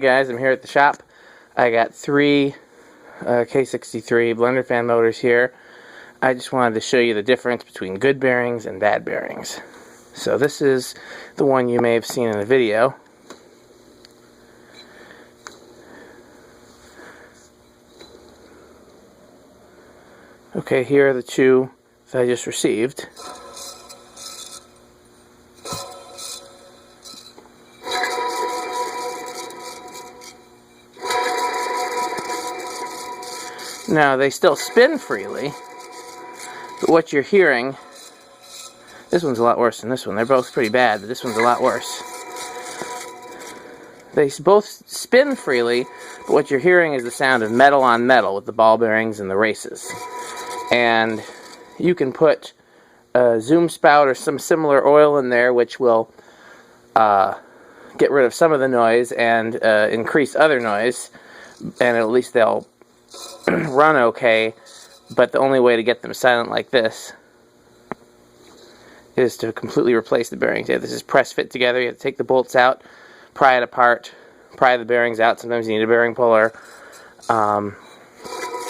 guys, I'm here at the shop. I got three K63 blender fan motors here. I just wanted to show you the difference between good bearings and bad bearings. So this is the one you may have seen in the video. Okay, here are the two that I just received. Now, they still spin freely, but what you're hearing, this one's a lot worse than this one. They're both pretty bad, but this one's a lot worse. They both spin freely, but what you're hearing is the sound of metal on metal with the ball bearings and the races. And you can put a zoom spout or some similar oil in there, which will get rid of some of the noise and increase other noise, and at least they'll run okay. But the only way to get them silent like this is to completely replace the bearings. Yeah, this is press fit together. You have to take the bolts out, pry it apart, pry the bearings out. Sometimes you need a bearing puller,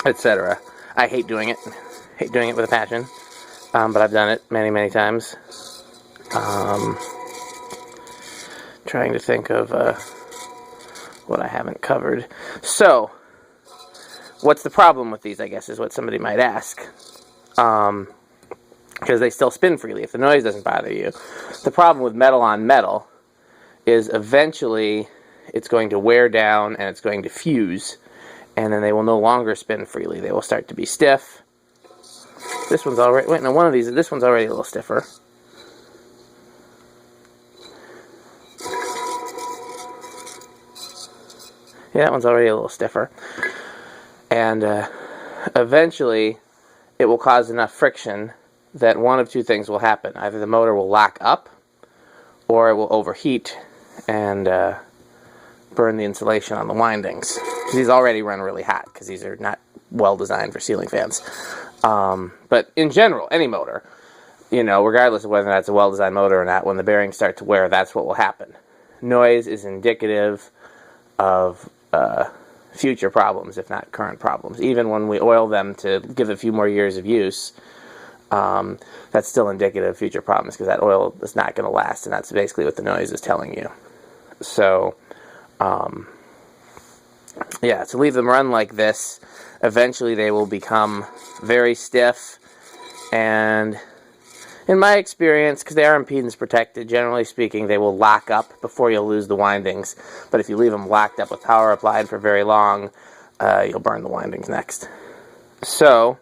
etc. I hate doing it. Hate doing it with a passion, but I've done it many, many times. Trying to think of what I haven't covered. So, what's the problem with these, I guess, is what somebody might ask. Because they still spin freely if the noise doesn't bother you. The problem with metal on metal is eventually it's going to wear down and it's going to fuse, and then they will no longer spin freely. They will start to be stiff. This one's already, wait, no, this one's already a little stiffer. Yeah, that one's already a little stiffer. And eventually it will cause enough friction that one of two things will happen. Either the motor will lock up, or it will overheat and burn the insulation on the windings. These already run really hot because these are not well designed for ceiling fans. But in general, any motor, you know, regardless of whether that's a well-designed motor or not, when the bearings start to wear, that's what will happen. Noise is indicative of future problems, if not current problems. Even when we oil them to give a few more years of use, that's still indicative of future problems because that oil is not going to last, and that's basically what the noise is telling you. So, yeah, to leave them run like this, eventually they will become very stiff, and in my experience, because they are impedance protected, generally speaking, they will lock up before you'll lose the windings. But if you leave them locked up with power applied for very long, you'll burn the windings next. So,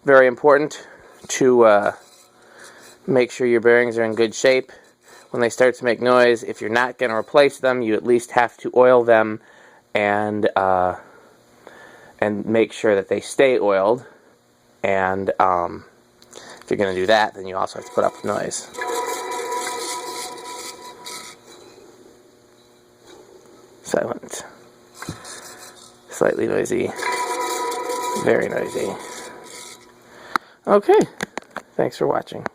very important to make sure your bearings are in good shape. When they start to make noise, if you're not going to replace them, you at least have to oil them and make sure that they stay oiled. And if you're going to do that, then you also have to put up with noise. Silent. Slightly noisy. Very noisy. Okay. Thanks for watching.